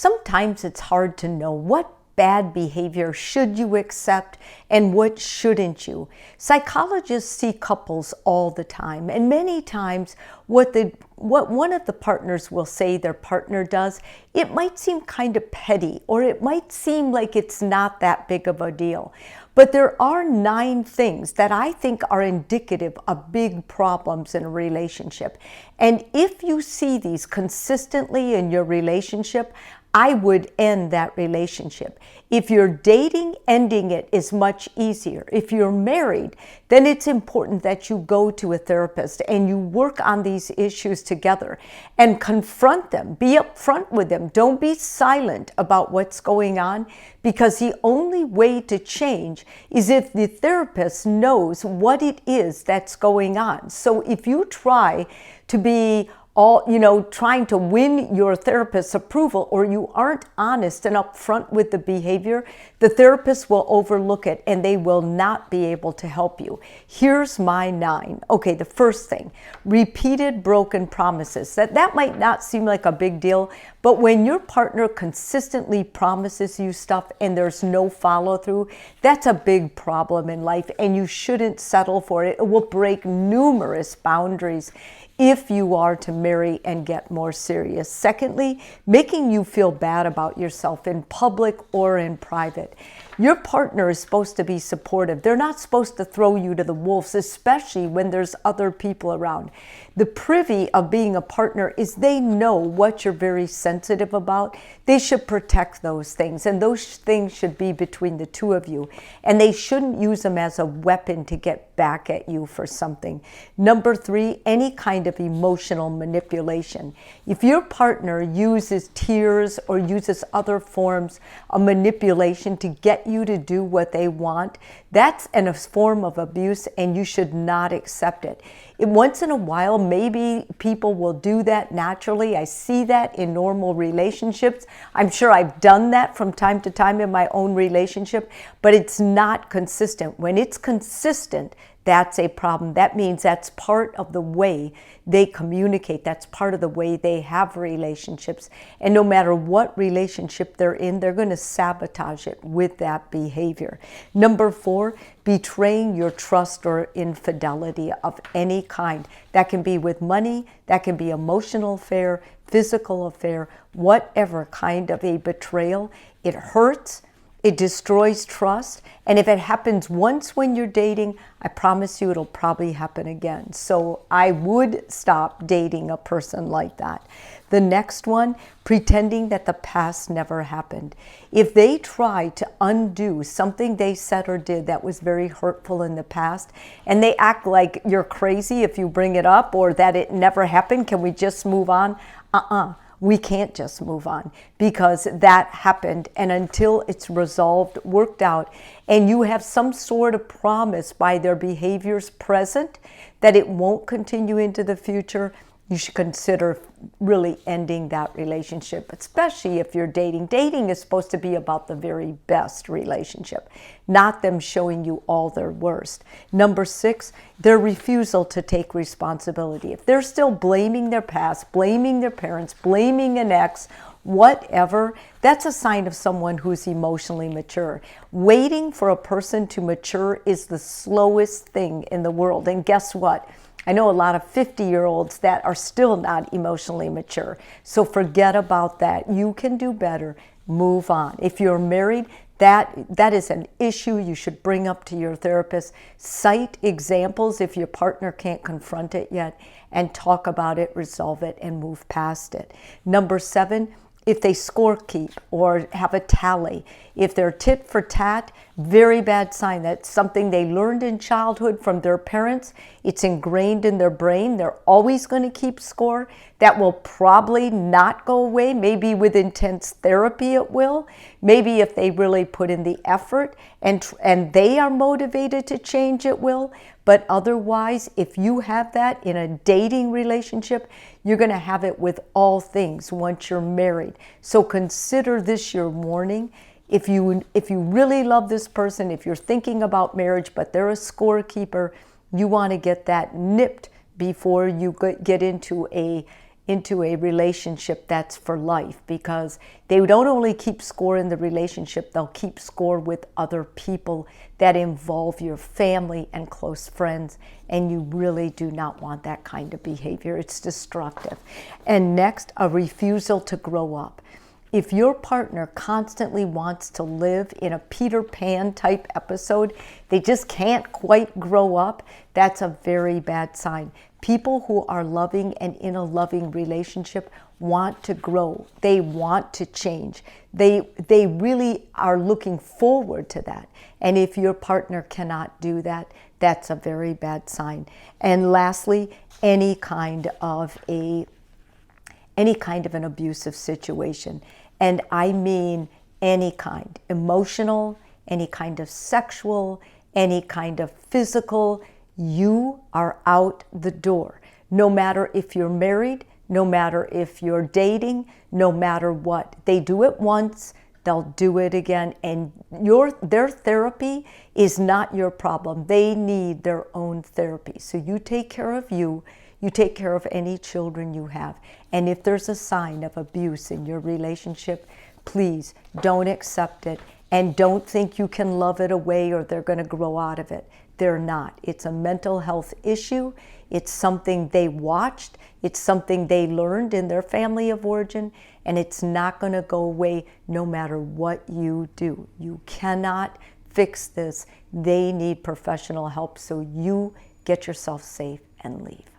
sometimes it's hard to know what bad behavior should you accept and what shouldn't you. Psychologists see couples all the time, and many times what one of the partners will say their partner does, it might seem kind of petty, or it might seem like it's not that big of a deal. But there are 9 things that I think are indicative of big problems in a relationship. And if you see these consistently in your relationship, I would end that relationship. If you're dating, ending it is much easier. If you're married, then it's important that you go to a therapist and you work on these issues together and confront them. Be upfront with them. Don't be silent about what's going on, because the only way to change is if the therapist knows what it is that's going on. So if you try to be trying to win your therapist's approval, or you aren't honest and upfront with the behavior, the therapist will overlook it and they will not be able to help you. Here's my 9. Okay, the first thing, repeated broken promises. That might not seem like a big deal, but when your partner consistently promises you stuff and there's no follow through, that's a big problem in life, and you shouldn't settle for it. It will break numerous boundaries if you are to marry and get more serious. Secondly, making you feel bad about yourself in public or in private. Your partner is supposed to be supportive. They're not supposed to throw you to the wolves, especially when there's other people around. The privy of being a partner is they know what you're very sensitive about. They should protect those things, and those things should be between the two of you. And they shouldn't use them as a weapon to get back at you for something. Number 3, any kind of emotional manipulation. If your partner uses tears or uses other forms of manipulation to get you to do what they want, that's a form of abuse, and you should not accept it. Once in a while, maybe people will do that naturally. I see that in normal relationships. I'm sure I've done that from time to time in my own relationship, but it's not consistent. When it's consistent, that's a problem. That means that's part of the way they communicate. That's part of the way they have relationships. And no matter what relationship they're in, they're going to sabotage it with that behavior. Number 4, betraying your trust or infidelity of any kind. That can be with money, that can be emotional affair, physical affair, whatever kind of a betrayal. It hurts. It destroys trust. And if it happens once when you're dating, I promise you it'll probably happen again. So I would stop dating a person like that. The next one, pretending that the past never happened. If they try to undo something they said or did that was very hurtful in the past, and they act like you're crazy if you bring it up, or that it never happened, can we just move on? We can't just move on, because that happened, and until it's resolved, worked out, and you have some sort of promise by their behaviors present that it won't continue into the future, you should consider really ending that relationship, especially if you're dating. Dating is supposed to be about the very best relationship, not them showing you all their worst. Number 6, their refusal to take responsibility. If they're still blaming their past, blaming their parents, blaming an ex, whatever, that's a sign of someone who's emotionally mature. Waiting for a person to mature is the slowest thing in the world. And guess what? I know a lot of 50-year-olds that are still not emotionally mature. So forget about that. You can do better. Move on. If you're married, that is an issue you should bring up to your therapist. Cite examples if your partner can't confront it yet, and talk about it, resolve it, and move past it. Number 7, if they score keep or have a tally. If they're tit for tat, very bad sign. That's something they learned in childhood from their parents. It's ingrained in their brain. They're always going to keep score. That will probably not go away. Maybe with intense therapy it will. Maybe if they really put in the effort and they are motivated to change, it will. But otherwise, if you have that in a dating relationship, you're going to have it with all things once you're married. So consider this your warning. If you really love this person, if you're thinking about marriage, but they're a scorekeeper, you want to get that nipped before you get into a into a relationship that's for life, because they don't only keep score in the relationship, they'll keep score with other people that involve your family and close friends, and you really do not want that kind of behavior. It's destructive. And next, a refusal to grow up. If your partner constantly wants to live in a Peter Pan type episode, they just can't quite grow up, that's a very bad sign. People who are loving and in a loving relationship want to grow. They want to change. They really are looking forward to that. And if your partner cannot do that, that's a very bad sign. And lastly, any kind of an abusive situation. And I mean any kind, emotional, any kind of sexual, any kind of physical. You are out the door. No matter if you're married, no matter if you're dating, no matter what. They do it once, they'll do it again. And their therapy is not your problem. They need their own therapy. So you take care of you. You take care of any children you have. And if there's a sign of abuse in your relationship, please don't accept it, and don't think you can love it away or they're going to grow out of it. They're not. It's a mental health issue. It's something they watched. It's something they learned in their family of origin, and it's not going to go away no matter what you do. You cannot fix this. They need professional help, so you get yourself safe and leave.